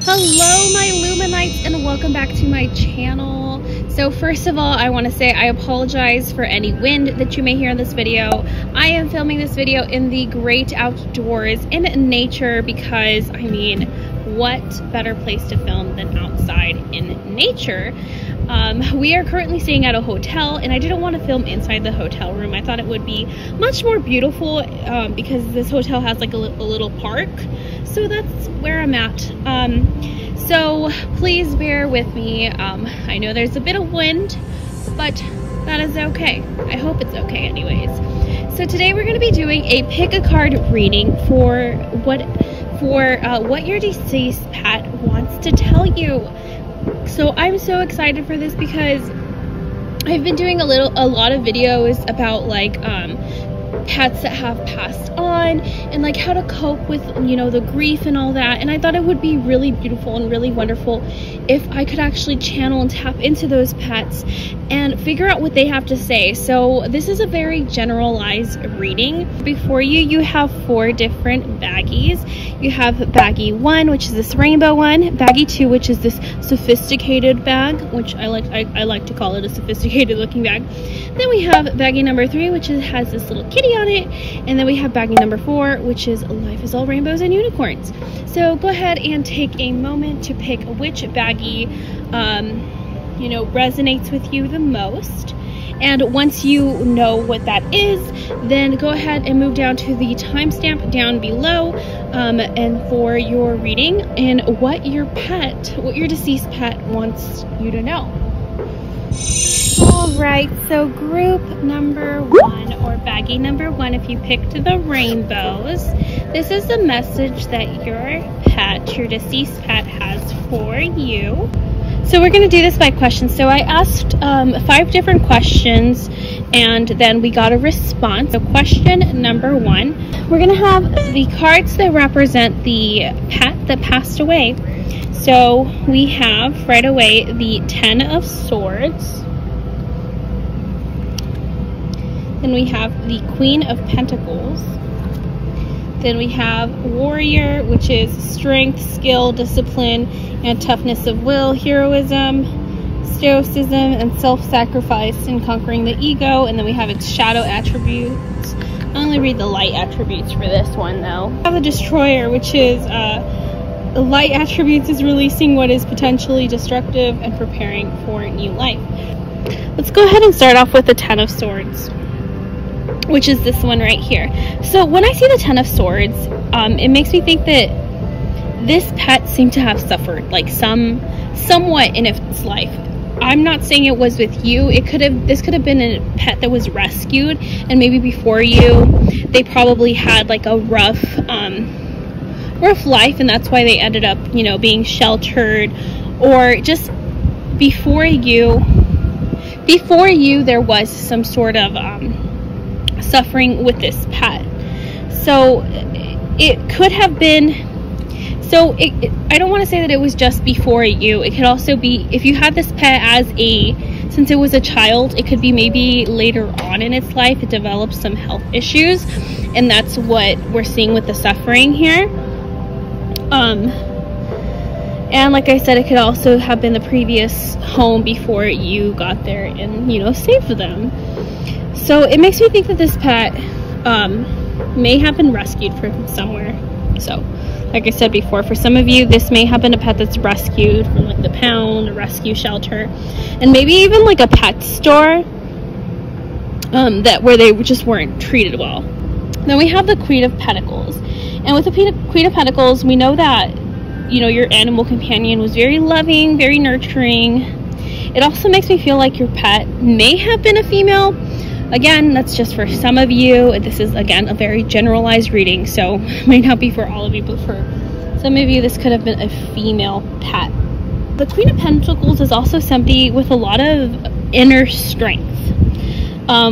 Hello my Luminites, and welcome back to my channel. So first of all, I want to say I apologize for any wind that you may hear in this video. I am filming this video in the great outdoors in nature because, I mean, what better place to film than outside in nature? We are currently staying at a hotel, and I didn't want to film inside the hotel room. I thought it would be much more beautiful because this hotel has like a little park. So that's where I'm at. So please bear with me. I know there's a bit of wind, but that is okay. I hope it's okay anyways. So today we're going to be doing a pick a card reading for what your deceased pet wants to tell you. So I'm so excited for this because I've been doing a lot of videos about like pets that have passed on and like how to cope with, you know, the grief and all that, and I thought it would be really beautiful and really wonderful if I could actually channel and tap into those pets and figure out what they have to say. So this is a very generalized reading. Before you have 4 different baggies. You have baggie 1, which is this rainbow one, baggie 2, which is this sophisticated bag, which I like to call it a sophisticated looking bag. Then we have baggie number 3, which has this little kitty on it, and then we have baggie number 4, which is life is all rainbows and unicorns. So go ahead and take a moment to pick which baggie you know, resonates with you the most. And once you know what that is, then go ahead and move down to the timestamp down below and for your reading and what your deceased pet wants you to know. Alright, so group number 1, or baggie number 1, if you picked the rainbows, this is the message that your deceased pet has for you. So we're going to do this by questions. So I asked 5 different questions and then we got a response. So question number 1, we're going to have the cards that represent the pet that passed away. So we have right away the 10 of Swords. Then we have the Queen of Pentacles. Then we have Warrior, which is strength, skill, discipline, and toughness of will, heroism, stoicism, and self-sacrifice in conquering the ego. And then we have its shadow attributes. I only read the light attributes for this one though. We have the Destroyer, which is the light attributes is releasing what is potentially destructive and preparing for new life. Let's go ahead and start off with the 10 of Swords, which is this one right here. So when I see the 10 of Swords, it makes me think that this pet seemed to have suffered like somewhat in its life. I'm not saying it was with you. This could have been a pet that was rescued, and maybe before you they probably had like a rough life, and that's why they ended up, you know, being sheltered, or just before you there was some sort of suffering with this pet. So it could have been, so I don't want to say that it was just before you. It could also be if you had this pet since it was a child, it could be maybe later on in its life it developed some health issues, and that's what we're seeing with the suffering here. And like I said, it could also have been the previous home before you got there and, you know, saved them. So it makes me think that this pet may have been rescued from somewhere. So like I said before, for some of you this may have been a pet that's rescued from like the pound, a rescue shelter, and maybe even like a pet store where they just weren't treated well. Then we have the Queen of Pentacles, and with the Queen of Pentacles we know that, you know, your animal companion was very loving, very nurturing. It also makes me feel like your pet may have been a female. Again, that's just for some of you. This is, again, a very generalized reading, so it may not be for all of you, but for some of you, this could have been a female pet. The Queen of Pentacles is also somebody with a lot of inner strength,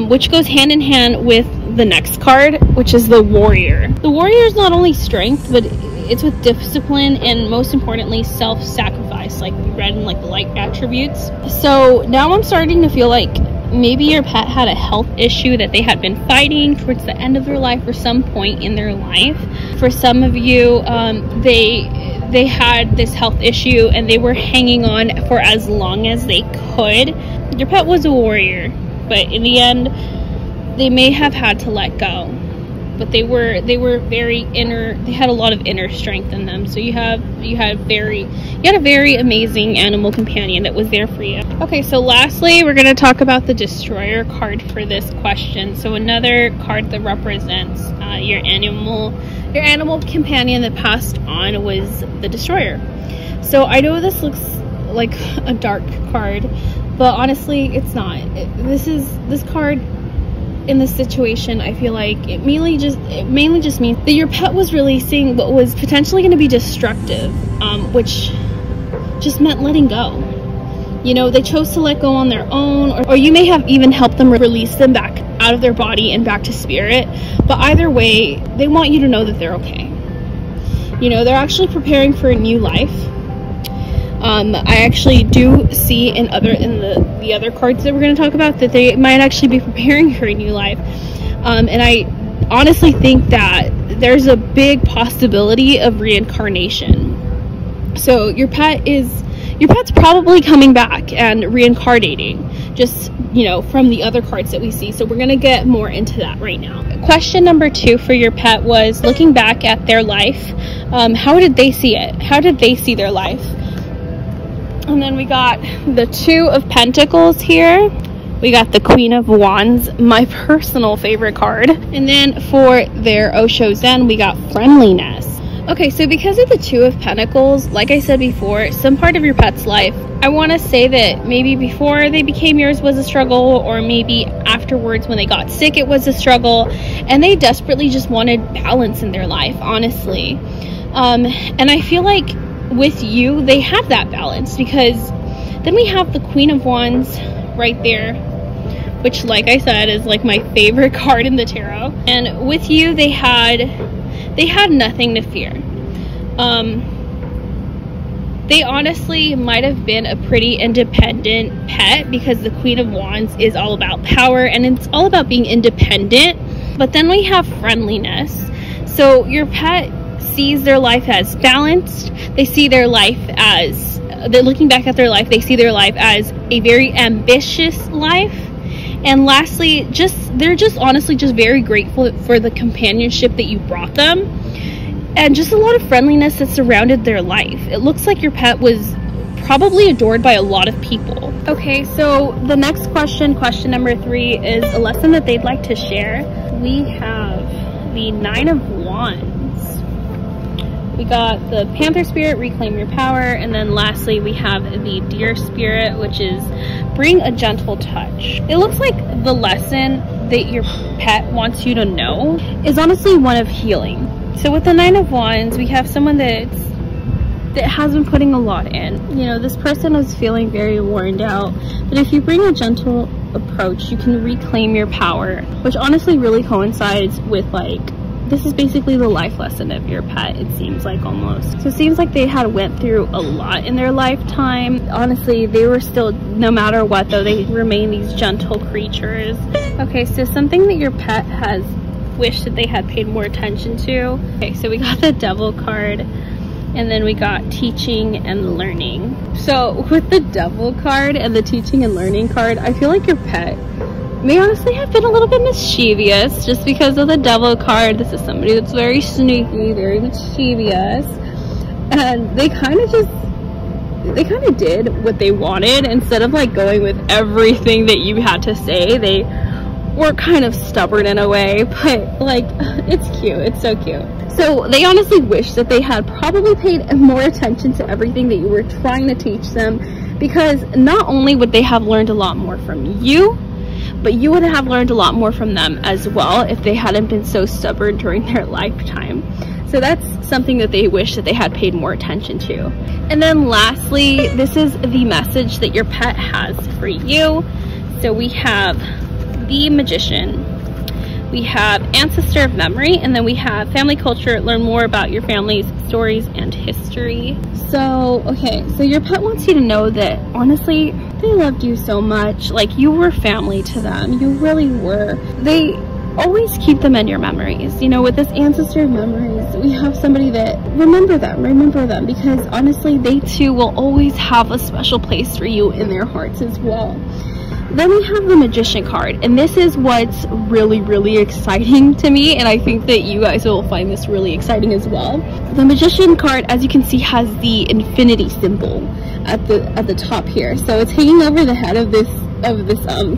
which goes hand in hand with the next card, which is the Warrior. The Warrior is not only strength, but it's with discipline and, most importantly, self-sacrifice, like we read in like the light attributes. So now I'm starting to feel like maybe your pet had a health issue that they had been fighting towards the end of their life or some point in their life. For some of you, they had this health issue and they were hanging on for as long as they could. Your pet was a warrior, but in the end, they may have had to let go. But they were very inner, they had a lot of inner strength in them. So you had a very amazing animal companion that was there for you. Okay, so lastly, we're going to talk about the Destroyer card for this question. So another card that represents your animal companion that passed on was the Destroyer. So I know this looks like a dark card, but honestly, it's not. This card in this situation, I feel like it mainly just means that your pet was releasing what was potentially going to be destructive, which just meant letting go. You know, they chose to let go on their own, or you may have even helped them release them back out of their body and back to spirit. But either way, they want you to know that they're okay. You know, they're actually preparing for a new life. I actually do see in the other cards that we're going to talk about that they might actually be preparing for a new life. And I honestly think that there's a big possibility of reincarnation. So your pet's probably coming back and reincarnating, just, you know, from the other cards that we see. So we're going to get more into that right now. Question number 2 for your pet was looking back at their life. How did they see it? How did they see their life? And then we got the 2 of Pentacles here. We got the Queen of Wands, my personal favorite card. And then for their Osho Zen, we got Friendliness. Okay, so because of the 2 of Pentacles, like I said before, some part of your pet's life, I want to say that maybe before they became yours was a struggle, or maybe afterwards when they got sick it was a struggle, and they desperately just wanted balance in their life, honestly. And I feel like with you, they have that balance, because then we have the Queen of Wands right there, which, like I said, is like my favorite card in the tarot. And with you, they had nothing to fear. They honestly might have been a pretty independent pet, because the Queen of Wands is all about power and it's all about being independent. But then we have friendliness. So your pet sees their life as balanced. They see their life as, they're looking back at their life, they see their life as a very ambitious life. And lastly, they're just honestly just very grateful for the companionship that you brought them, and just a lot of friendliness that surrounded their life. It looks like your pet was probably adored by a lot of people. Okay, so the next question number 3, is a lesson that they'd like to share. We have the 9 of Wands. We got the Panther Spirit, reclaim your power, and then lastly we have the Deer Spirit, which is bring a gentle touch. It looks like the lesson that your pet wants you to know is honestly one of healing. So with the 9 of Wands, we have someone that has been putting a lot in. You know, this person is feeling very worn out, but if you bring a gentle approach, you can reclaim your power, which honestly really coincides with, like, this is basically the life lesson of your pet, it seems like, almost. So it seems like they had went through a lot in their lifetime. Honestly, they were still, no matter what though, they remain these gentle creatures. Okay, so something that your pet has wished that they had paid more attention to. Okay, so we got the Devil card, and then we got teaching and learning. So with the Devil card and the teaching and learning card, I feel like your pet may honestly have been a little bit mischievous, just because of the Devil card. This is somebody that's very sneaky, very mischievous, and they kind of did what they wanted. Instead of like going with everything that you had to say, they were kind of stubborn in a way, but like, it's cute, it's so cute. So they honestly wish that they had probably paid more attention to everything that you were trying to teach them, because not only would they have learned a lot more from you, but you would have learned a lot more from them as well if they hadn't been so stubborn during their lifetime. So that's something that they wish that they had paid more attention to. And then lastly, this is the message that your pet has for you. So we have the Magician, we have Ancestor of Memory, and then we have Family Culture, learn more about your family's stories and history. So, okay, so your pet wants you to know that honestly, they loved you so much. Like, you were family to them. You really were. They always keep them in your memories. You know, with this ancestor memories, we have somebody that remember them, because honestly, they too will always have a special place for you in their hearts as well. Then we have the Magician card, and this is what's really, really exciting to me, and I think that you guys will find this really exciting as well. The Magician card, as you can see, has the infinity symbol at the top here, so it's hanging over the head of this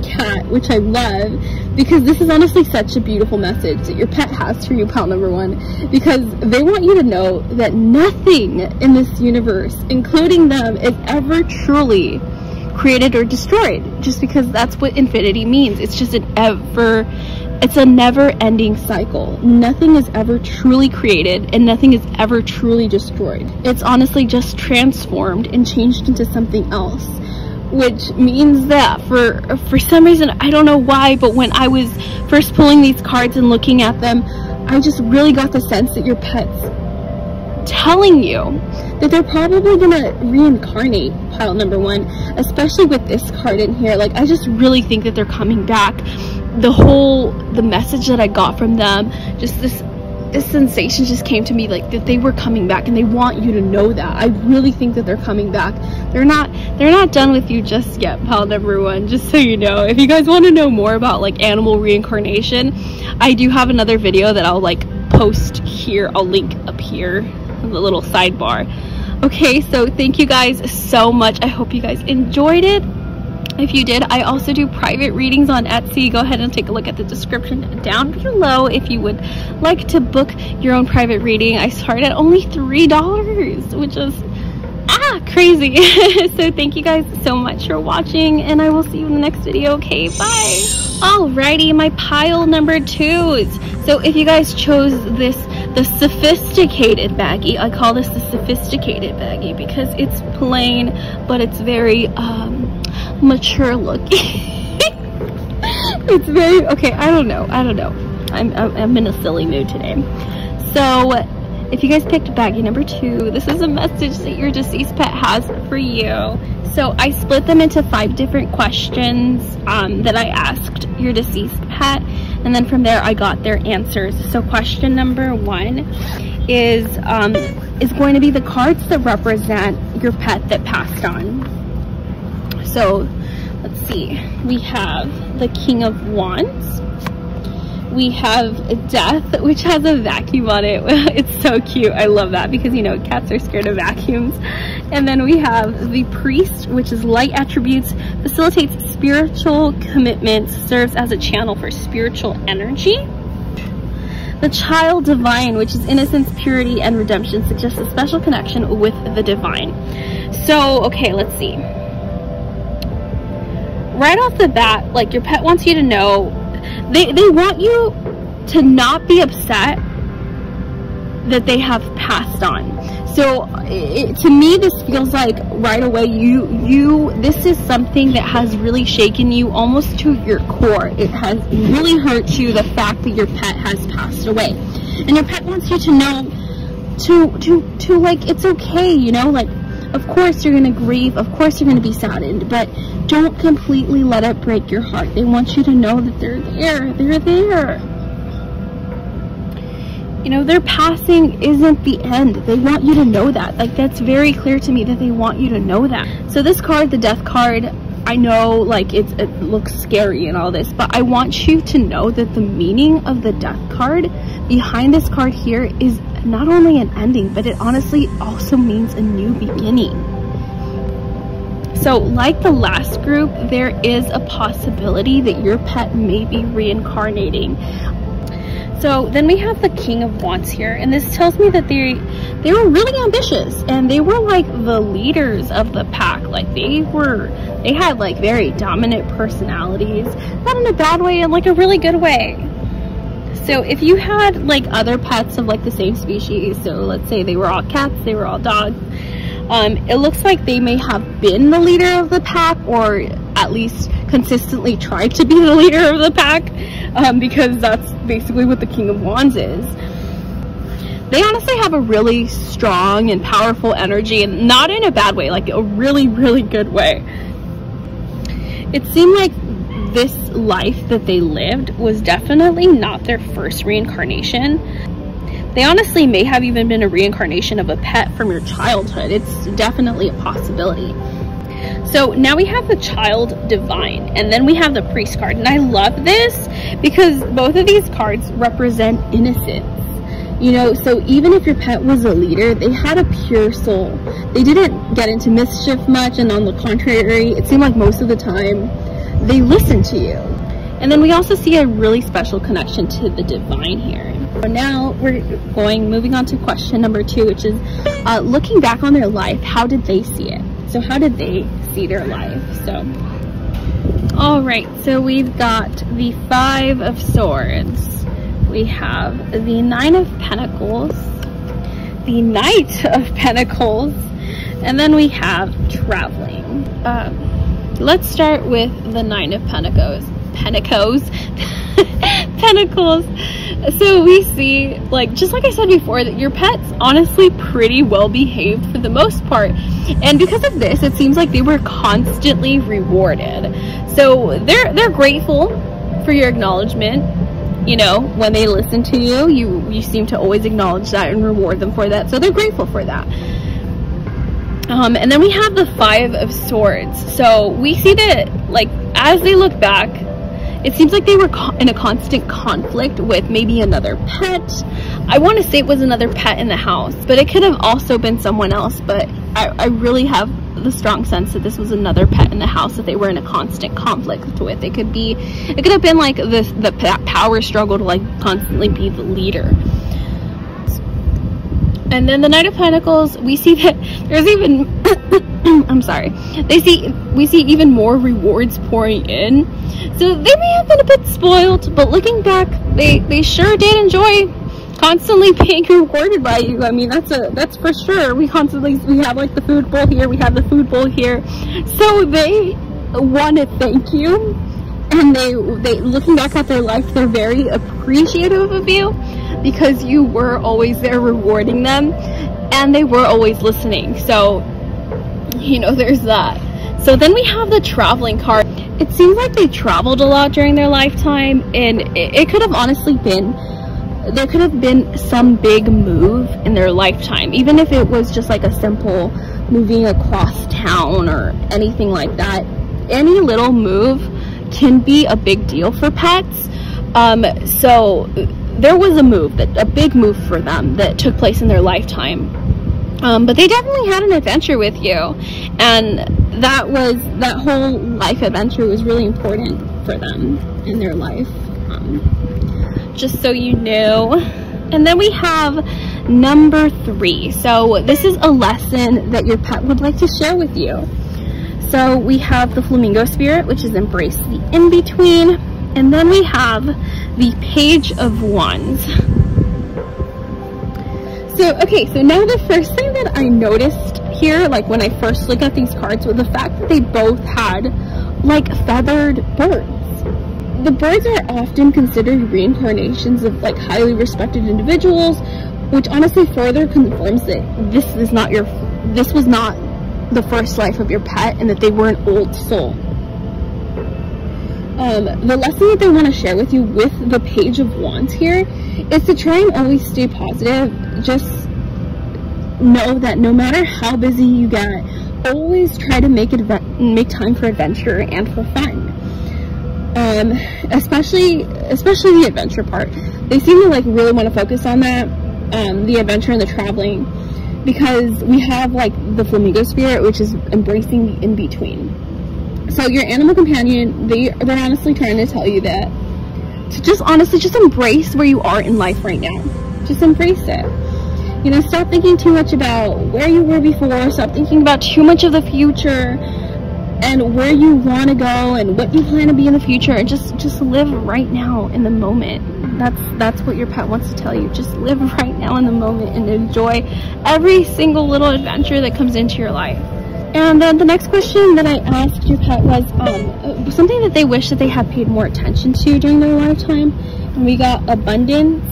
cat, which I love, because this is honestly such a beautiful message that your pet has for you, pal number one, because they want you to know that nothing in this universe, including them, is ever truly created or destroyed, just because that's what infinity means. It's just it's a never-ending cycle. Nothing is ever truly created and nothing is ever truly destroyed. It's honestly just transformed and changed into something else, which means that for some reason, I don't know why, but when I was first pulling these cards and looking at them, I just really got the sense that your pet's telling you that they're probably gonna reincarnate, pile number one, especially with this card in here. Like, I just really think that they're coming back. The message that I got from them, just this sensation just came to me, like, that they were coming back, and they want you to know that. I really think that they're coming back. They're not done with you just yet, pal number one, just so you know. If you guys want to know more about like animal reincarnation, I do have another video that I'll like post here. I'll link up here in the little sidebar. Okay, so thank you guys so much. I hope you guys enjoyed it. If you did, I also do private readings on Etsy. Go ahead and take a look at the description down below if you would like to book your own private reading. I start at only $3, which is crazy. So thank you guys so much for watching, and I will see you in the next video. Okay, bye. Alrighty, my pile number 2s. So if you guys chose the sophisticated baggie, I call this the sophisticated baggie because it's plain, but it's very mature looking. It's very, okay, I don't know. I'm in a silly mood today. So if you guys picked baggie number 2, this is a message that your deceased pet has for you. So I split them into 5 different questions that I asked your deceased pet, and then from there I got their answers. So question number 1 is going to be the cards that represent your pet that passed on. So let's see, we have the King of Wands, we have Death, which has a vacuum on it. It's so cute. I love that because, you know, cats are scared of vacuums. And then we have the Priest, which is light attributes, facilitates spiritual commitments, serves as a channel for spiritual energy. The Child Divine, which is innocence, purity, and redemption, suggests a special connection with the divine. So, okay, let's see. Right off the bat, like, your pet wants you to know, they want you to not be upset that they have passed on. So to me, this feels like right away this is something that has really shaken you almost to your core. It has really hurt you, the fact that your pet has passed away, and your pet wants you to know to like, it's okay, you know, like, of course you're going to grieve, of course you're going to be saddened, but don't completely let it break your heart. They want you to know that they're there. You know, their passing isn't the end. They want you to know that. Like, that's very clear to me that they want you to know that. So this card, the Death card, I know, like, it looks scary and all this, but I want you to know that the meaning of the Death card behind this card here is not only an ending, but it honestly also means a new beginning. So like the last group, there is a possibility that your pet may be reincarnating. So then we have the King of Wands here, and this tells me that they were really ambitious, and they were like the leaders of the pack. Like, they had like very dominant personalities, not in a bad way, in like a really good way. So if you had like other pets of like the same species, so let's say they were all cats, they were all dogs, it looks like they may have been the leader of the pack, or at least consistently tried to be the leader of the pack, because that's basically what the King of Wands is. They honestly have a really strong and powerful energy, and not in a bad way, like a really, really good way. It seemed like this life that they lived was definitely not their first reincarnation. They honestly may have even been a reincarnation of a pet from your childhood. It's definitely a possibility. So now we have the child divine, and then we have the priest card. And I love this because both of these cards represent innocence. You know, so even if your pet was a leader, they had a pure soul. They didn't get into mischief much, and on the contrary, it seemed like most of the time they listened to you. And then we also see a really special connection to the divine here. So now we're moving on to question number 2, which is looking back on their life, how did they see it? So how did they see their life? So, all right, so we've got the 5 of Swords. We have the 9 of Pentacles, the Knight of Pentacles, and then we have traveling. Let's start with the 9 of Pentacles. Pentacles. So we see, like, just like I said before, that your pet's honestly pretty well behaved for the most part, and because of this, it seems like they were constantly rewarded. So they're grateful for your acknowledgement. You know, when they listen to you, you seem to always acknowledge that and reward them for that. So they're grateful for that. And then we have the 5 of Swords. So we see that, like, as they look back, it seems like they were in a constant conflict with maybe another pet. I want to say it was another pet in the house, but it could have also been someone else. But I really have the strong sense that this was another pet in the house that they were in a constant conflict with. It could have been like the power struggle to, like, constantly be the leader. And then the Knight of Pentacles, we see that there's even I'm sorry. We see even more rewards pouring in. So they may have been a bit spoiled, but looking back, they sure did enjoy constantly being rewarded by you. I mean, that's for sure. We have, like, the food bowl here, we have the food bowl here. So they want to thank you, and they looking back at their life, they're very appreciative of you because you were always there rewarding them, and they were always listening. So, you know, there's that. So then we have the traveling card. It seems like they traveled a lot during their lifetime, and it could have honestly been, there could have been some big move in their lifetime, even if it was just like a simple moving across town or anything like that. Any little move can be a big deal for pets. So there was a big move for them that took place in their lifetime. But they definitely had an adventure with you, and that whole life adventure was really important for them in their life, just so you know. And then we have number 3. So this is a lesson that your pet would like to share with you. So we have the Flamingo Spirit, which is embrace the in-between, and then we have the Page of Wands. So, okay, so now the first thing that I noticed here, like when I first looked at these cards, was the fact that they both had, like, feathered birds. The birds are often considered reincarnations of, like, highly respected individuals, which honestly further confirms that this was not the first life of your pet, and that they were an old soul. The lesson that they want to share with you with the Page of Wands here is to try and always stay positive. Just know that no matter how busy you get, always try to make time for adventure and for fun. Especially the adventure part. They seem to, like, really want to focus on that, the adventure and the traveling, because we have, like, the Flamingo Spirit, which is embracing the in-between. So your animal companion, they're honestly trying to tell you that to just embrace where you are in life right now. Just embrace it. You know, stop thinking too much about where you were before. Stop thinking about too much of the future and where you want to go and what you plan to be in the future. And just live right now in the moment. That's what your pet wants to tell you. Just live right now in the moment and enjoy every single little adventure that comes into your life. And then the next question that I asked your pet was something that they wish that they had paid more attention to during their lifetime. And we got abundance,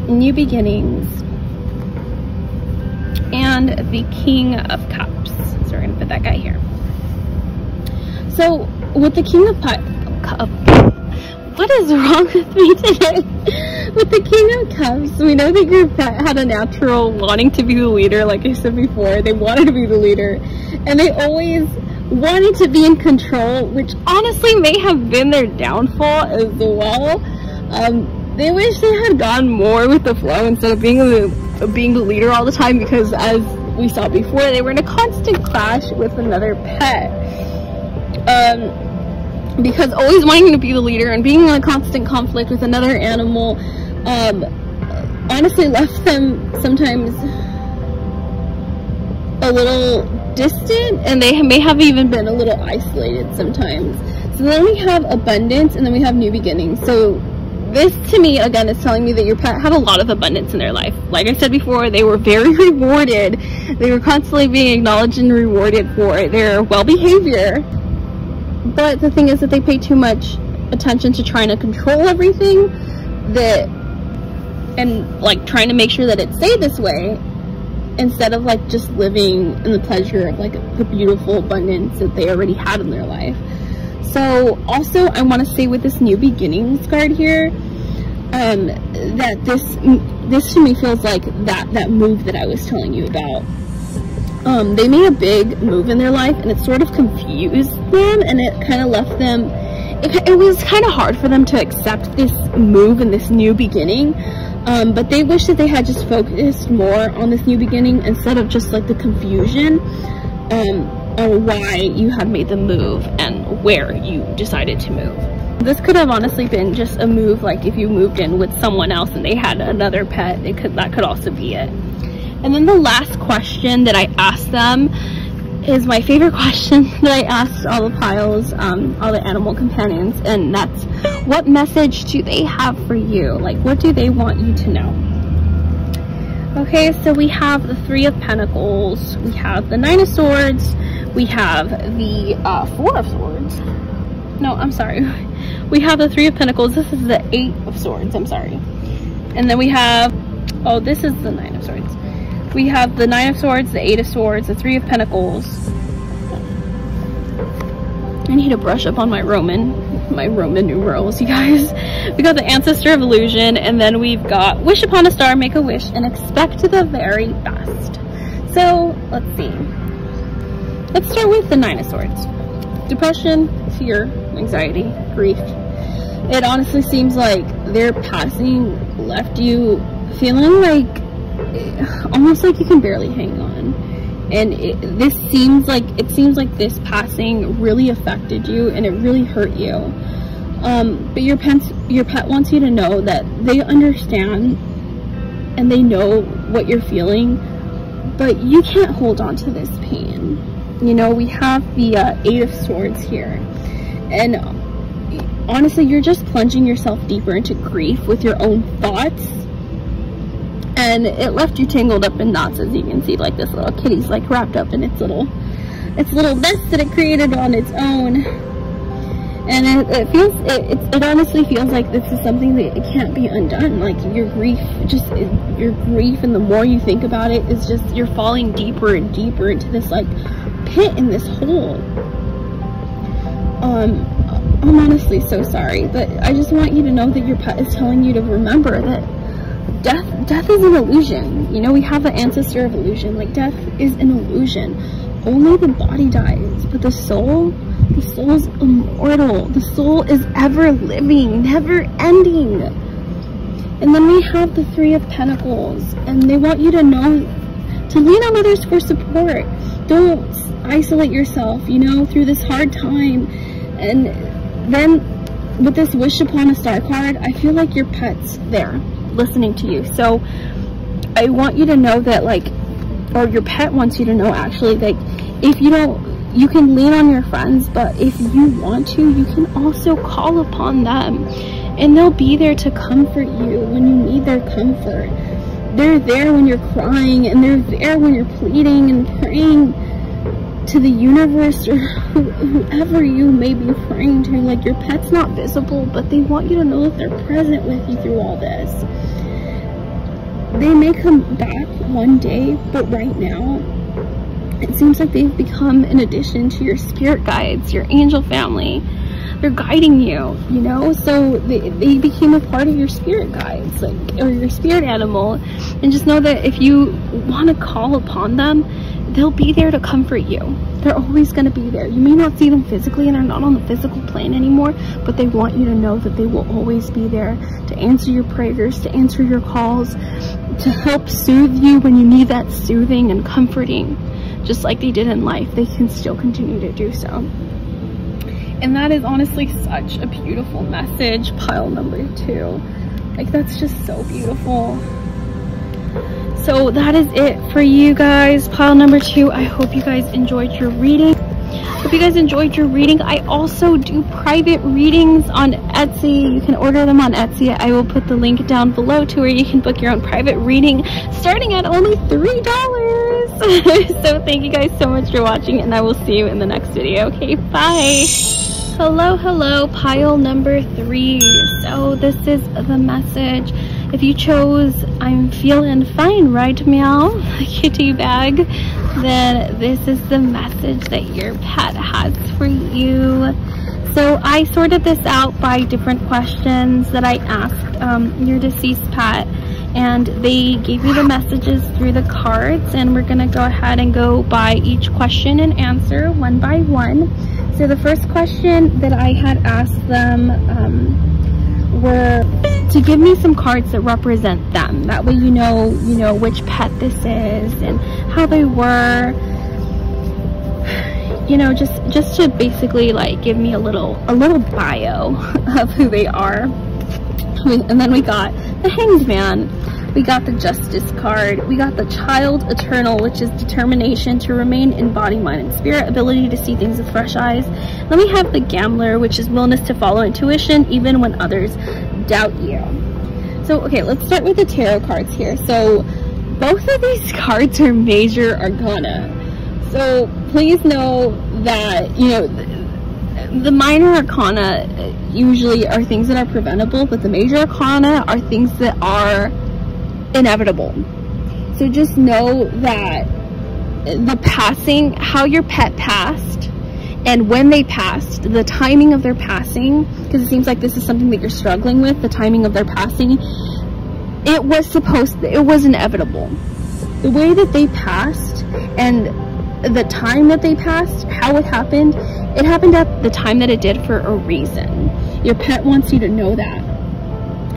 new beginnings, and the King of Cups. So we're going to put that guy here. So with the King of Cub. What is wrong with me today? With the King of Cups, we know that your pet had a natural wanting to be the leader. Like I said before, they wanted to be the leader, and they always wanted to be in control, which honestly may have been their downfall as well. They wish they had gone more with the flow instead of being the leader all the time, because as we saw before, they were in a constant clash with another pet. Because always wanting to be the leader and being in a constant conflict with another animal honestly left them sometimes a little distant, and they may have even been a little isolated sometimes. So then we have abundance, and then we have new beginnings. So this to me again is telling me that your pet had a lot of abundance in their life. Like I said before, they were very rewarded. They were constantly being acknowledged and rewarded for their well behavior. But the thing is that they pay too much attention to trying to control everything, and like trying to make sure that it stayed this way, instead of like just living in the pleasure of like the beautiful abundance that they already had in their life. So also I want to say with this new beginnings card here, that this to me feels like that move that I was telling you about. They made a big move in their life, and it sort of confused them, and it kind of left them, it was kind of hard for them to accept this move and this new beginning. But they wish that they had just focused more on this new beginning instead of just like the confusion on why you had made the move and where you decided to move. This could have honestly been just a move, like if you moved in with someone else and they had another pet, that could also be it. And then the last question that I asked them is my favorite question that I asked all the piles, all the animal companions, and that's, what message do they have for you? Like, what do they want you to know? Okay, so we have the Three of Pentacles, we have the Nine of Swords, we have the Four of Swords. No, I'm sorry. We have the Three of Pentacles. This is the Eight of Swords, I'm sorry. And then we have, oh, this is the Nine of Swords. We have the Nine of Swords, the Eight of Swords, the Three of Pentacles. I need to brush up on my Roman numerals, you guys. We got the Ancestor of Illusion, and then we've got Wish upon a Star, Make a Wish, and Expect the very best. So, let's see. Let's start with the Nine of Swords. Depression, fear, anxiety, grief. It honestly seems like their passing left you feeling like, almost like you can barely hang on. And it seems like this passing really affected you, and it really hurt you. But your pet wants you to know that they understand and they know what you're feeling, but you can't hold on to this pain. You know, we have the Eight of Swords here, and honestly, you're just plunging yourself deeper into grief with your own thoughts. And it left you tangled up in knots, as you can see, like this little kitty's like wrapped up in its little nest that it created on its own. And it honestly feels like this is something that it can't be undone. Like your grief, and the more you think about it, is just, you're falling deeper and deeper into this like pit, in this hole. I'm honestly so sorry, but I just want you to know that your pet is telling you to remember that death is an illusion. You know, we have the Ancestor of Illusion. Like, death is an illusion. Only the body dies, but the soul is immortal. The soul is ever living, never ending. And then we have the Three of Pentacles, and they want you to know to lean on others for support. Don't isolate yourself, you know, through this hard time. And then with this Wish upon a Star card, I feel like your pet's there, listening to you. So I want you to know that, like, or your pet wants you to know actually, like, if you don't, you can lean on your friends, but if you want to, you can also call upon them, and they'll be there to comfort you when you need their comfort. They're there when you're crying, and they're there when you're pleading and praying to the universe, or whoever you may be praying to. Like, your pet's not visible, but they want you to know that they're present with you through all this. They may come back one day, but right now it seems like they've become an addition to your spirit guides, your angel family. they're guiding you, you know. So they became a part of your spirit guides, like, or your spirit animal. And just know that if you want to call upon them, they'll be there to comfort you. They're always going to be there. You may not see them physically, and they're not on the physical plane anymore, but they want you to know that they will always be there to answer your prayers, to answer your calls, to help soothe you when you need that soothing and comforting. Just like they did in life, they can still continue to do so. And that is honestly such a beautiful message, pile number 2. Like, that's just so beautiful. So that is it for you guys, pile number 2. I hope you guys enjoyed your reading. Hope you guys enjoyed your reading. I also do private readings on Etsy. You can order them on Etsy. I will put the link down below to where you can book your own private reading, starting at only $3. So thank you guys so much for watching, and I will see you in the next video. Okay, bye. Hello, pile number 3. So this is the message. If you chose "I'm feeling fine right meow" kitty bag, then this is the message that your pet has for you. So I sorted this out by different questions that I asked your deceased pet, and they gave you the messages through the cards, and we're gonna go ahead and go by each question and answer one by one. So the first question that I had asked them were to give me some cards that represent them. That way you know which pet this is and how they were. You know, just to basically like give me a little bio of who they are. And then we got the Hanged Man. We got the Justice card. We got the Child Eternal, which is determination to remain in body, mind, and spirit, ability to see things with fresh eyes. Then we have the Gambler, which is willingness to follow intuition even when others doubt you. So, okay, let's start with the tarot cards here. So, both of these cards are major arcana. So, please know that, you know, the minor arcana usually are things that are preventable, but the major arcana are things that are inevitable. So just know that the passing, how your pet passed and when they passed, the timing of their passing, because it seems like this is something that you're struggling with, the timing of their passing, it was inevitable. The way that they passed and the time that they passed, how it happened at the time that it did for a reason. Your pet wants you to know that.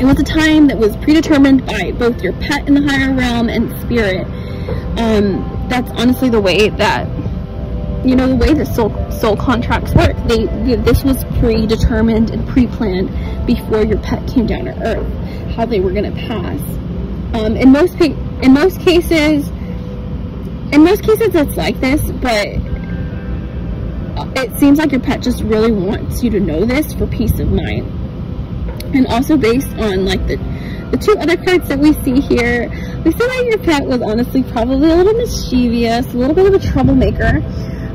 It was a time that was predetermined by both your pet in the higher realm and spirit. That's honestly the way that, you know, the way that soul contracts work. This was predetermined and pre-planned before your pet came down to earth, how they were going to pass. In most cases it's like this, but it seems like your pet just really wants you to know this for peace of mind. And also based on like the 2 other cards that we see here, we see that your pet was honestly probably a little mischievous, a little bit of a troublemaker,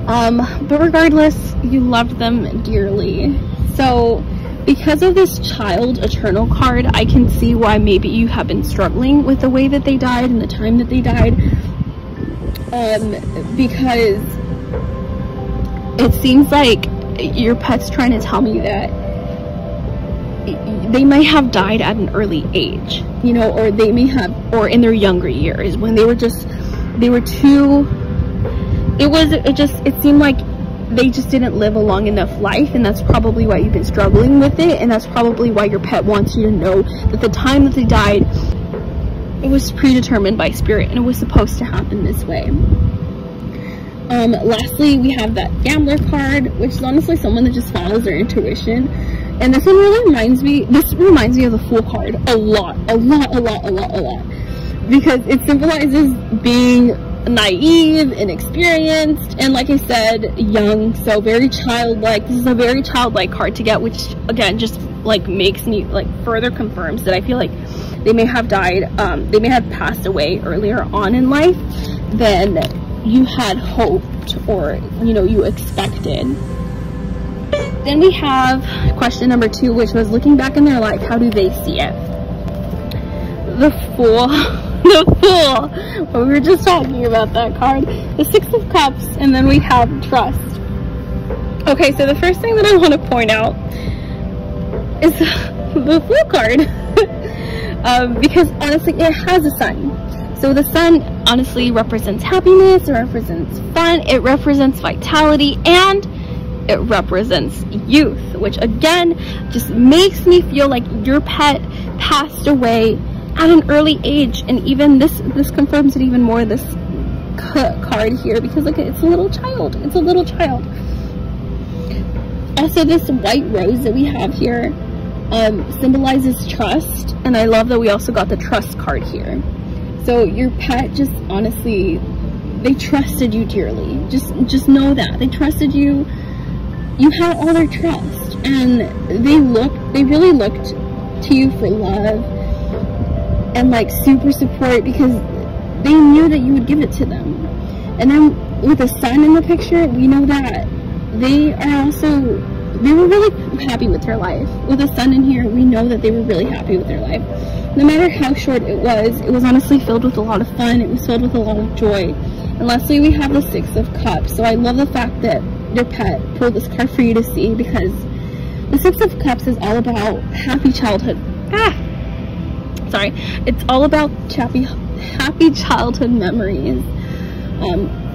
but regardless, you loved them dearly. So because of this Child Eternal card, I can see why maybe you have been struggling with the way that they died and the time that they died, because it seems like your pet's trying to tell me that they may have died at an early age, you know, or they may have, or in their younger years when it seemed like they just didn't live a long enough life, and that's probably why you've been struggling with it, and that's probably why your pet wants you to know that the time that they died, it was predetermined by spirit, and it was supposed to happen this way. Lastly, we have that Gambler card, which is honestly someone that just follows their intuition. And this one really reminds me of the Fool card a lot. Because it symbolizes being naive, inexperienced, and like I said, young, so very childlike. This is a very childlike card to get, which again, just like makes me, like, further confirms that I feel like they may have died, they may have passed away earlier on in life than you had hoped or, you know, you expected. Then we have question number 2, which was looking back in their life, how do they see it? The Fool. The Fool. But we were just talking about that card. The 6 of Cups, and then we have Trust. Okay, so the first thing that I want to point out is the Fool card. Because honestly, it has a sun. So the sun honestly represents happiness, it represents fun, it represents vitality, and it represents youth, which again just makes me feel like your pet passed away at an early age. And even this confirms it even more, this card here, because look, it's a little child. It's a little child. Also, this white rose that we have here symbolizes trust, and I love that we also got the trust card here. So your pet just honestly, they trusted you dearly. Just know that they trusted you. You had all their trust, and they really looked to you for love and like super support, because they knew that you would give it to them. And then with the sun in the picture, we know that they were really happy with their life. With the sun in here, we know that they were really happy with their life. No matter how short it was honestly filled with a lot of fun. It was filled with a lot of joy. And lastly, we have the Six of Cups. So I love the fact that your pet pulled this card for you to see, because the Six of Cups is all about happy childhood. Sorry. It's all about happy childhood memories.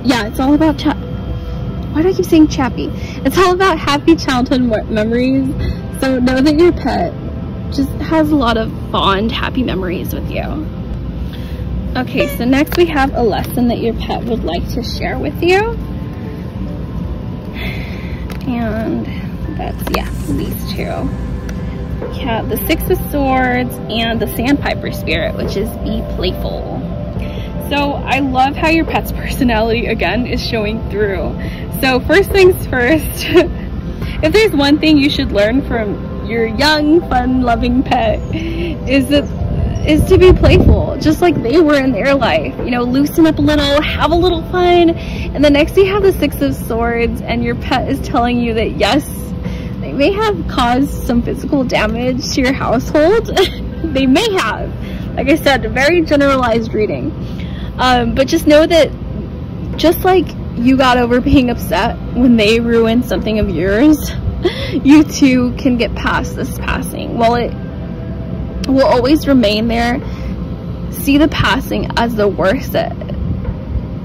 Yeah, it's all about why do I keep saying chappy? It's all about happy childhood memories. So know that your pet just has a lot of fond, happy memories with you. Okay, so next we have a lesson that your pet would like to share with you. And that's, yeah, these two. We have the Six of Swords and the Sandpiper Spirit, which is be playful. So I love how your pet's personality, again, is showing through. So first things first, if there's one thing you should learn from your young, fun-loving pet, is to be playful, just like they were in their life. You know, loosen up a little, have a little fun. And then next you have the Six of Swords, and your pet is telling you that yes, they may have caused some physical damage to your household. They may have. Like I said, a very generalized reading. But just know that just like you got over being upset when they ruined something of yours, you too can get past this passing. While it will always remain there, see the passing as the worst that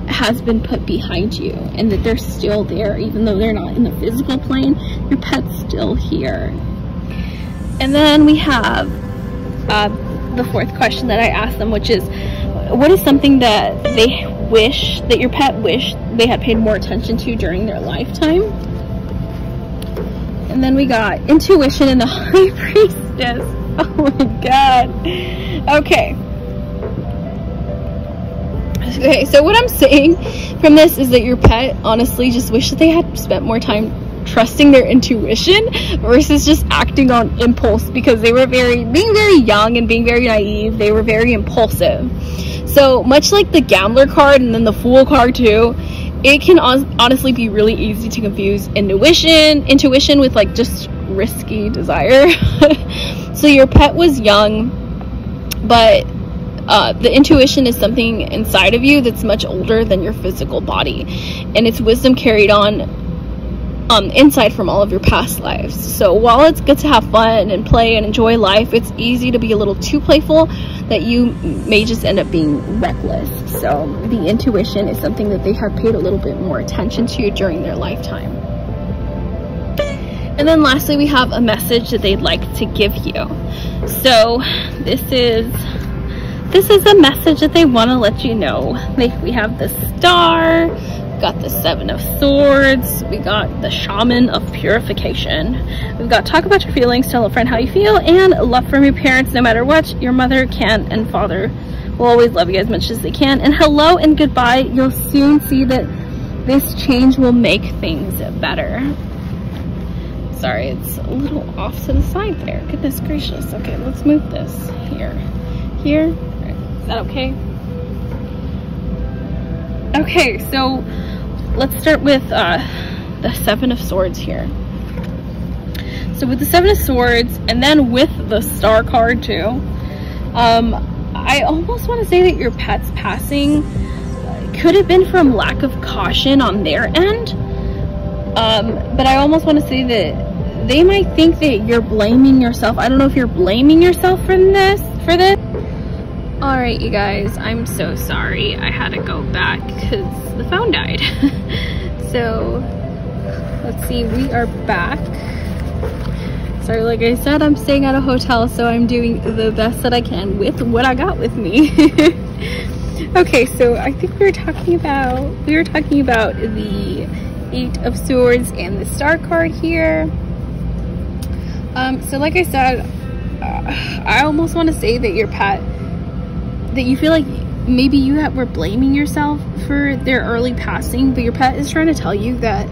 has been put behind you, and that they're still there. Even though they're not in the physical plane, your pet's still here. And then we have the fourth question that I asked them, which is, what is something that they wish, that your pet wished they had paid more attention to during their lifetime? And then we got intuition and the High Priestess. Oh my god. Okay, so what I'm saying from this is that your pet honestly just wished that they had spent more time trusting their intuition versus just acting on impulse, because they were being very young and being very naive. They were very impulsive. So much like the Gambler card and then the Fool card too, it can honestly be really easy to confuse intuition with like just risky desire. So your pet was young, but the intuition is something inside of you that's much older than your physical body, and it's wisdom carried on inside from all of your past lives. So while it's good to have fun and play and enjoy life, it's easy to be a little too playful, that you may just end up being reckless. So the intuition is something that they have paid a little bit more attention to during their lifetime. And then lastly, we have a message that they'd like to give you. So this is a message that they want to let you know. We have the Star, we got the Seven of Swords, we got the Shaman of Purification. We've got talk about your feelings, tell a friend how you feel, and love from your parents no matter what. Your mother can and father will always love you as much as they can. And hello and goodbye. You'll soon see that this change will make things better. Sorry, it's a little off to the side there. Goodness gracious. Okay, let's move this here. Here. Is that okay? Okay, so let's start with the Seven of Swords here. So with the Seven of Swords, and then with the Star card too, I almost want to say that your pet's passing could have been from lack of caution on their end. But I almost want to say that they might think that you're blaming yourself. I don't know if you're blaming yourself for this. All right, you guys, I'm so sorry. I had to go back because the phone died. So let's see, we are back. Sorry, like I said, I'm staying at a hotel, so I'm doing the best that I can with what I got with me. Okay, so I think we were talking about the Eight of Swords and the Star card here. So like I said, I almost want to say that your pet, that you feel like maybe you were blaming yourself for their early passing, but your pet is trying to tell you that,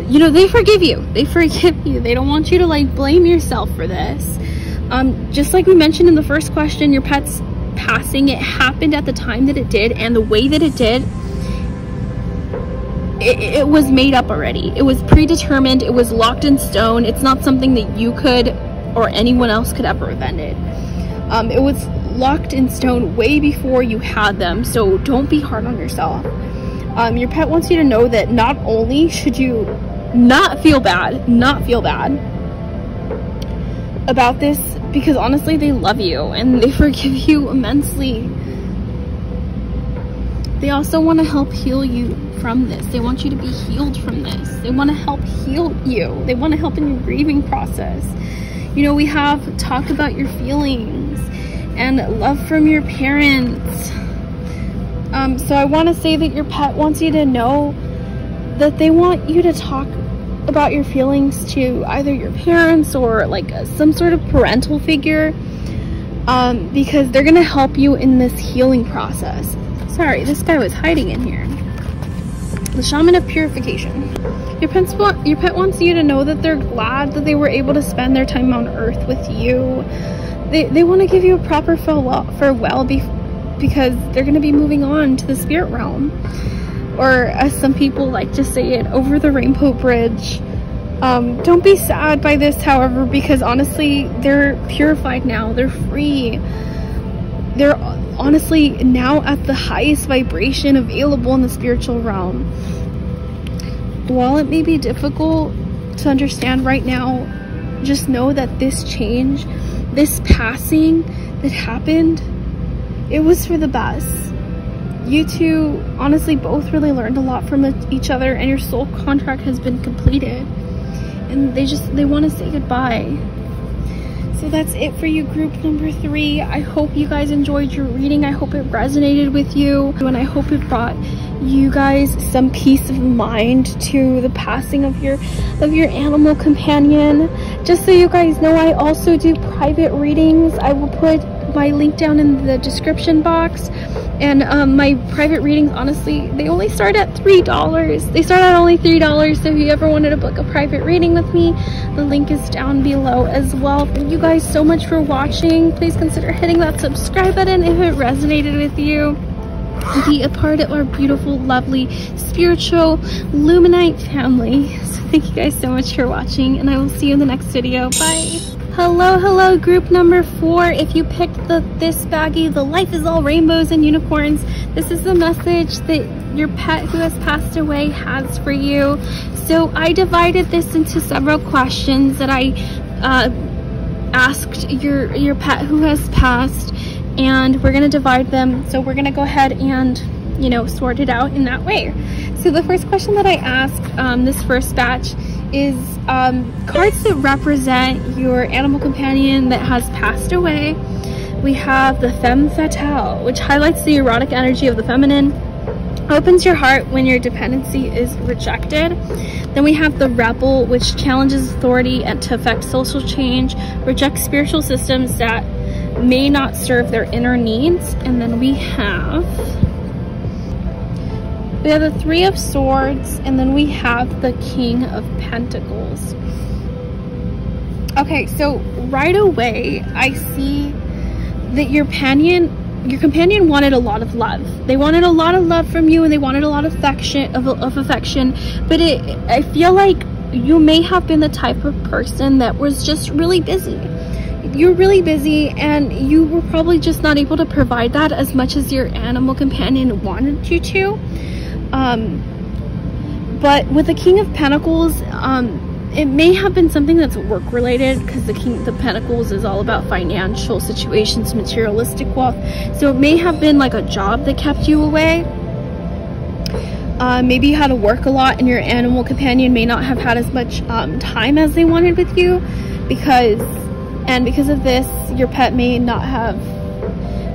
you know, they forgive you. They forgive you. They don't want you to like blame yourself for this. Just like we mentioned in the first question, your pet's passing, it happened at the time that it did, and the way that it did, it was made up already. It was predetermined. It was locked in stone. It's not something that you could or anyone else could ever avenge it. It was locked in stone way before you had them, so don't be hard on yourself. Your pet wants you to know that not only should you not feel bad about this, because honestly they love you and they forgive you immensely. They also want to help heal you from this. They want you to be healed from this. They want to help heal you. They want to help in your grieving process. You know, we have talked about your feelings and love from your parents. So I want to say that your pet wants you to know that they want you to talk about your feelings to either your parents or like some sort of parental figure, because they're going to help you in this healing process. Sorry, this guy was hiding in here. The Shaman of Purification. Your pet wants you to know that they're glad that they were able to spend their time on Earth with you. They want to give you a proper farewell because they're going to be moving on to the spirit realm. Or as some people like to say it, over the Rainbow Bridge. Don't be sad by this, however, because honestly, they're purified now. They're free. They're honestly now at the highest vibration available in the spiritual realm. While it may be difficult to understand right now, just know that this change, this passing that happened, it was for the best. You two honestly both really learned a lot from each other, and your soul contract has been completed, and they want to say goodbye. So that's it for you, group number 3. I hope you guys enjoyed your reading. I hope it resonated with you, and I hope it brought you guys some peace of mind to the passing of your animal companion. Just so you guys know, I also do private readings. I will put my link down in the description box, and my private readings, honestly, they only start at $3. They start at only $3, so if you ever wanted to book a private reading with me, the link is down below as well. Thank you guys so much for watching. Please consider hitting that subscribe button if it resonated with you. Be a part of our beautiful, lovely, spiritual Luminite family. So thank you guys so much for watching, and I will see you in the next video. Bye. Hello, group number 4. If you picked this baggie, the Life is All Rainbows and Unicorns, this is the message that your pet who has passed away has for you. So I divided this into several questions that I asked your pet who has passed, and we're gonna divide them. So we're gonna go ahead and, you know, sort it out in that way. So the first question that I asked this first batch is cards that represent your animal companion that has passed away. We have the Femme Fatale, which highlights the erotic energy of the feminine, opens your heart when your dependency is rejected. Then we have the Rebel, which challenges authority and to affect social change, rejects spiritual systems that may not serve their inner needs. And then we have the Three of Swords, and then we have the King of Pentacles. Okay, so right away I see that your companion wanted a lot of love. They wanted a lot of love from you, and they wanted a lot of affection, but I feel like you may have been the type of person that was just really busy. You're really busy, and you were probably just not able to provide that as much as your animal companion wanted you to. But with the King of Pentacles, it may have been something that's work related, because the King of Pentacles is all about financial situations, materialistic wealth. So it may have been like a job that kept you away. Maybe you had to work a lot, and your animal companion may not have had as much time as they wanted with you, because of this, your pet may not have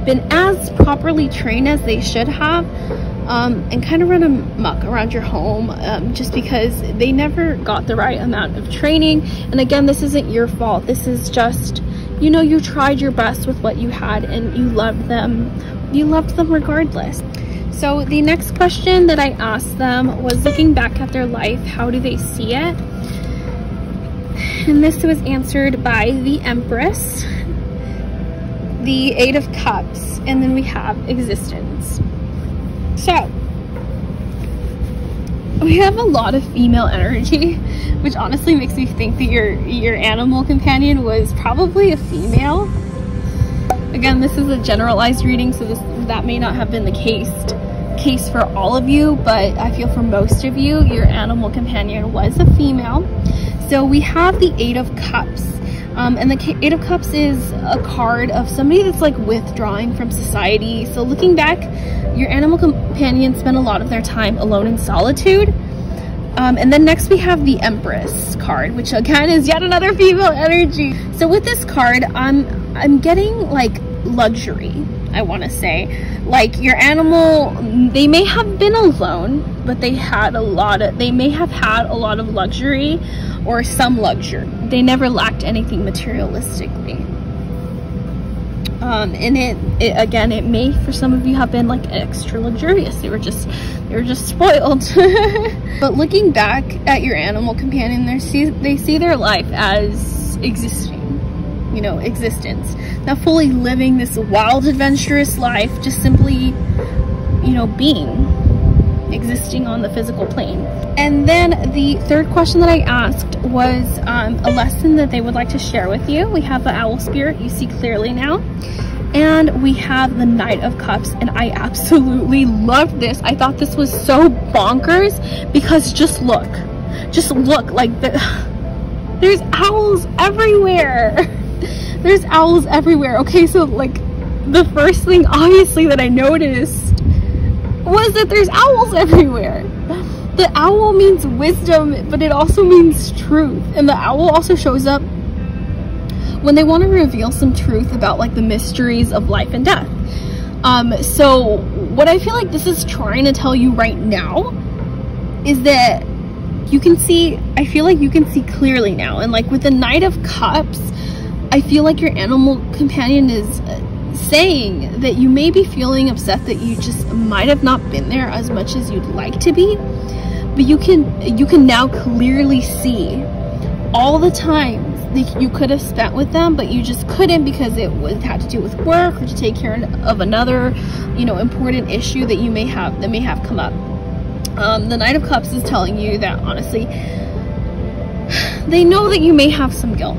been as properly trained as they should have, and kind of run amok around your home, just because they never got the right amount of training. And again, this isn't your fault. This is just, you know, you tried your best with what you had, and you loved them regardless. So the next question that I asked them was, looking back at their life, how do they see it? And this was answered by the Empress, the Eight of Cups, and then we have existence. So we have a lot of female energy, which honestly makes me think that your animal companion was probably a female. Again, this is a generalized reading, so that may not have been the case for all of you, but I feel for most of you, your animal companion was a female. So we have the Eight of Cups. And the Eight of Cups is a card of somebody that's like withdrawing from society. So looking back, your animal companion spent a lot of their time alone in solitude. And then next we have the Empress card, which again is yet another female energy. So with this card, I'm getting like luxury, I want to say. Like your animal, they may have been alone, but they may have had a lot of luxury, or some luxury. They never lacked anything materialistically. And it may for some of you have been like extra luxurious. They were just spoiled. But looking back at your animal companion, they see their life as existing, you know, existence. Not fully living this wild, adventurous life, just simply, you know, existing on the physical plane. And then the third question that I asked was a lesson that they would like to share with you. We have the Owl Spirit, you see clearly now. And we have the Knight of Cups, and I absolutely loved this. I thought this was so bonkers, because just look, like there's owls everywhere. There's owls everywhere. Okay, so like the first thing obviously that I noticed was that there's owls everywhere. The owl means wisdom, but it also means truth. And the owl also shows up when they want to reveal some truth about like the mysteries of life and death. So what I feel like this is trying to tell you right now is that you can see, I feel like you can see clearly now. And like with the Knight of Cups, I feel like your animal companion is saying that you may be feeling upset that you just might have not been there as much as you'd like to be, but you can now clearly see all the times that you could have spent with them, but you just couldn't because it had to do with work or to take care of another, you know, important issue that may have come up. The Knight of Cups is telling you that honestly, they know that you may have some guilt.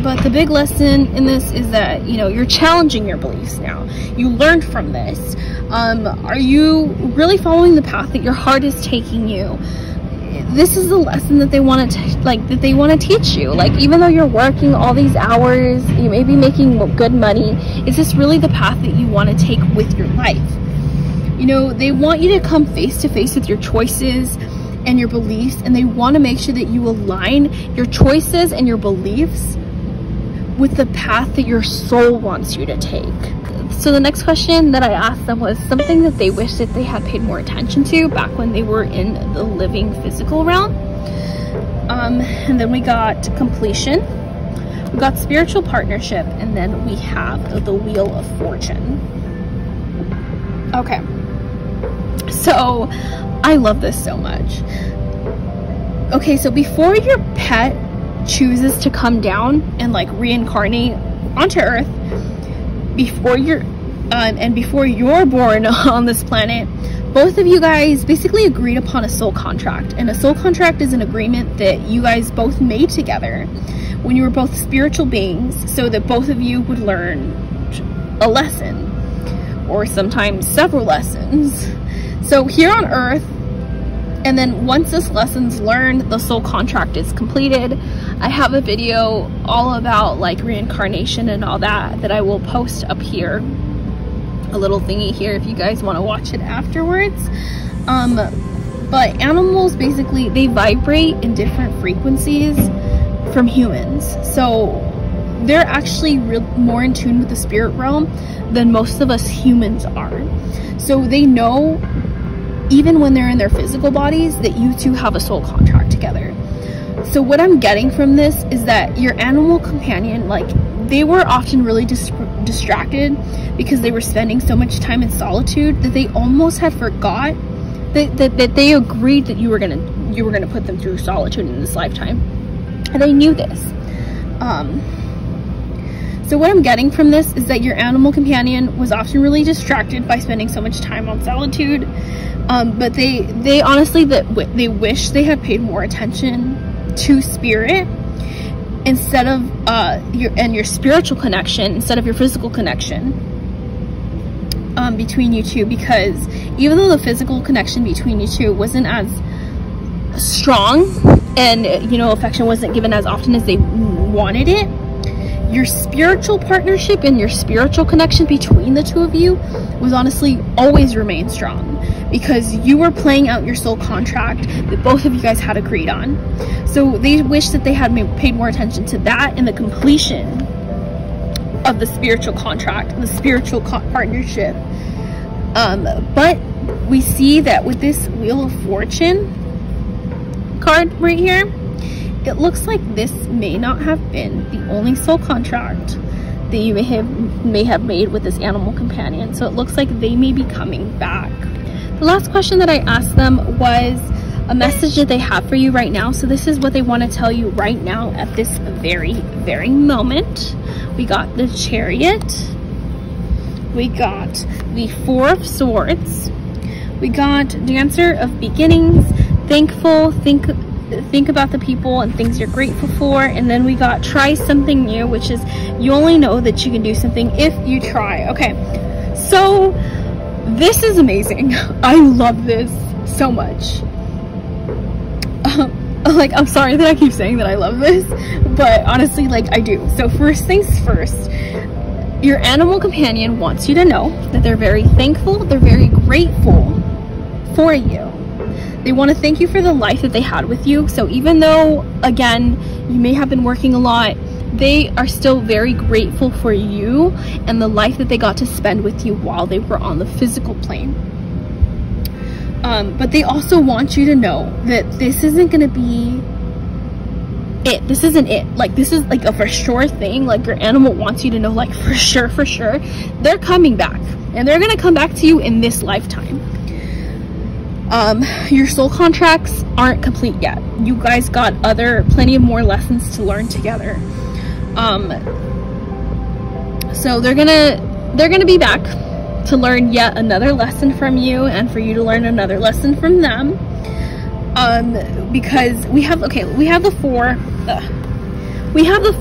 But the big lesson in this is that, you know, you're challenging your beliefs now. You learned from this. Are you really following the path that your heart is taking you? This is the lesson that they want to teach you. Like, even though you're working all these hours, you may be making good money, is this really the path that you want to take with your life? You know, they want you to come face to face with your choices and your beliefs, and they want to make sure that you align your choices and your beliefs with the path that your soul wants you to take. So the next question that I asked them was something that they wish that they had paid more attention to back when they were in the living physical realm. And then we got completion, we got spiritual partnership, and then we have the Wheel of Fortune. Okay, so I love this so much. Okay, so before your pet chooses to come down and like reincarnate onto Earth, before you're born on this planet, both of you guys basically agreed upon a soul contract. And a soul contract is an agreement that you guys both made together when you were both spiritual beings, so that both of you would learn a lesson, or sometimes several lessons. So here on Earth, And then once this lesson's learned, the soul contract is completed. I have a video all about like reincarnation and all that I will post up here, a little thingy here if you guys want to watch it afterwards. But animals, basically, they vibrate in different frequencies from humans, so they're actually more in tune with the spirit realm than most of us humans are. So they know, even when they're in their physical bodies, that you two have a soul contract together. So what I'm getting from this is that your animal companion, like, they were often really distracted because they were spending so much time in solitude that they almost had forgot that they agreed that you were gonna put them through solitude in this lifetime, and they knew this. So what I'm getting from this is that your animal companion was often really distracted by spending so much time on solitude, but they honestly, they wish they had paid more attention to spirit instead of your spiritual connection instead of your physical connection between you two, because even though the physical connection between you two wasn't as strong and, you know, affection wasn't given as often as they wanted it, your spiritual partnership and your spiritual connection between the two of you was honestly always remained strong, because you were playing out your soul contract that both of you guys had agreed on. So they wish that they had paid more attention to that and the completion of the spiritual contract, the spiritual partnership. But we see that with this Wheel of Fortune card right here, it looks like this may not have been the only soul contract that you may have made with this animal companion. So it looks like they may be coming back. The last question that I asked them was a message that they have for you right now. So this is what they want to tell you right now at this very, very moment. We got the Chariot. We got the Four of Swords. We got Dancer of Beginnings, Thankful, think about the people and things you're grateful for. And then we got Try Something New, which is you only know that you can do something if you try. Okay, so this is amazing. I love this so much. Like, I'm sorry that I keep saying that I love this, but honestly, like, I do. So first things first, your animal companion wants you to know that they're very thankful, they're very grateful for you. They want to thank you for the life that they had with you. So even though, again, you may have been working a lot, they are still very grateful for you and the life that they got to spend with you while they were on the physical plane. But they also want you to know that this isn't going to be it. This isn't it. Like, this is like a for sure thing. Like, your animal wants you to know, like, for sure, they're coming back. And they're going to come back to you in this lifetime. Your soul contracts aren't complete yet. You guys got plenty of more lessons to learn together. So they're gonna be back to learn yet another lesson from you and for you to learn another lesson from them. Because we have the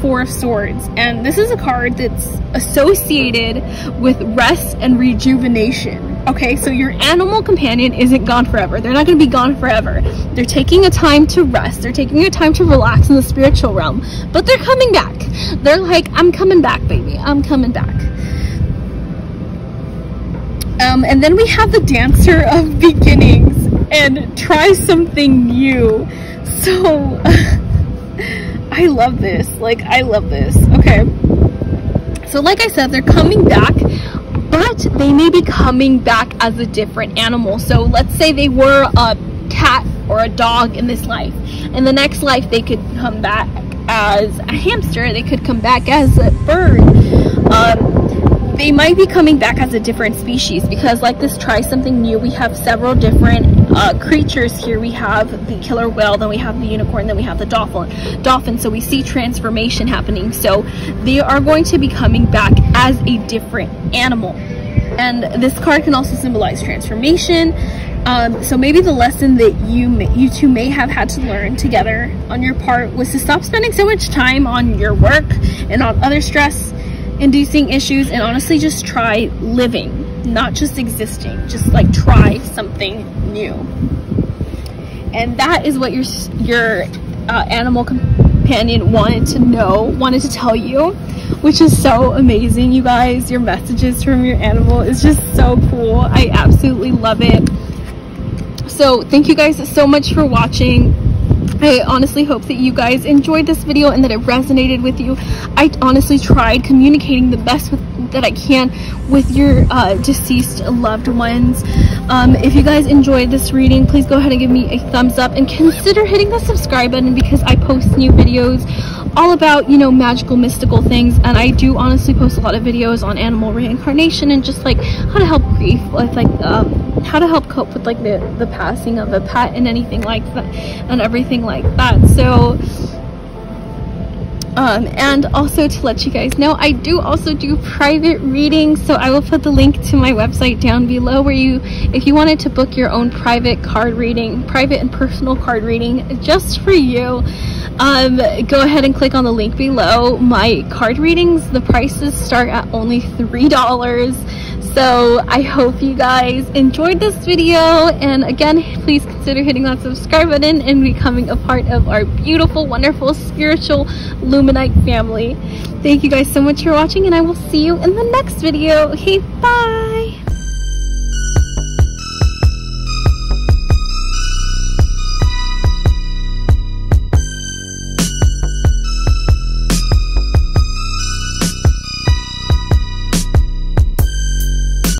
Four of Swords, and this is a card that's associated with rest and rejuvenation. Okay, so your animal companion isn't gone forever. They're not going to be gone forever. They're taking a time to rest. They're taking a time to relax in the spiritual realm, but they're coming back. They're like, I'm coming back, baby. I'm coming back. And then we have the Dancer of Beginnings and Try Something New. So I love this. Like, I love this. Okay. So like I said, they're coming back, but they may be coming back as a different animal. So let's say they were a cat or a dog in this life. In the next life, they could come back as a hamster. They could come back as a bird. They might be coming back as a different species, because like this Try Something New, we have several different creatures here. We have the killer whale, then we have the unicorn, then we have the dolphin. So we see transformation happening. So they are going to be coming back as a different animal. And this card can also symbolize transformation. So maybe the lesson that you two may have had to learn together on your part was to stop spending so much time on your work and on other stress-inducing issues, and honestly just try living, not just existing. Just like try something new. and that is what your animal companion wanted to tell you, which is so amazing, you guys. Your messages from your animal is just so cool. I absolutely love it. So thank you guys so much for watching. I honestly hope that you guys enjoyed this video and that it resonated with you. I honestly tried communicating the best that I can with your deceased loved ones. If you guys enjoyed this reading, please go ahead and give me a thumbs up and consider hitting the subscribe button, because I post new videos all about, you know, magical, mystical things, and I do honestly post a lot of videos on animal reincarnation and just like how to help grief, with like how to help cope with like the passing of a pet and anything like that and everything like that. So and also to let you guys know, I do also do private readings, so I will put the link to my website down below, where if you wanted to book your own private card reading, private and personal card reading just for you, go ahead and click on the link below. My card readings, the prices start at only $3. So I hope you guys enjoyed this video, and again, please consider hitting that subscribe button and becoming a part of our beautiful, wonderful, spiritual Luminite family. Thank you guys so much for watching, and I will see you in the next video. Okay, bye!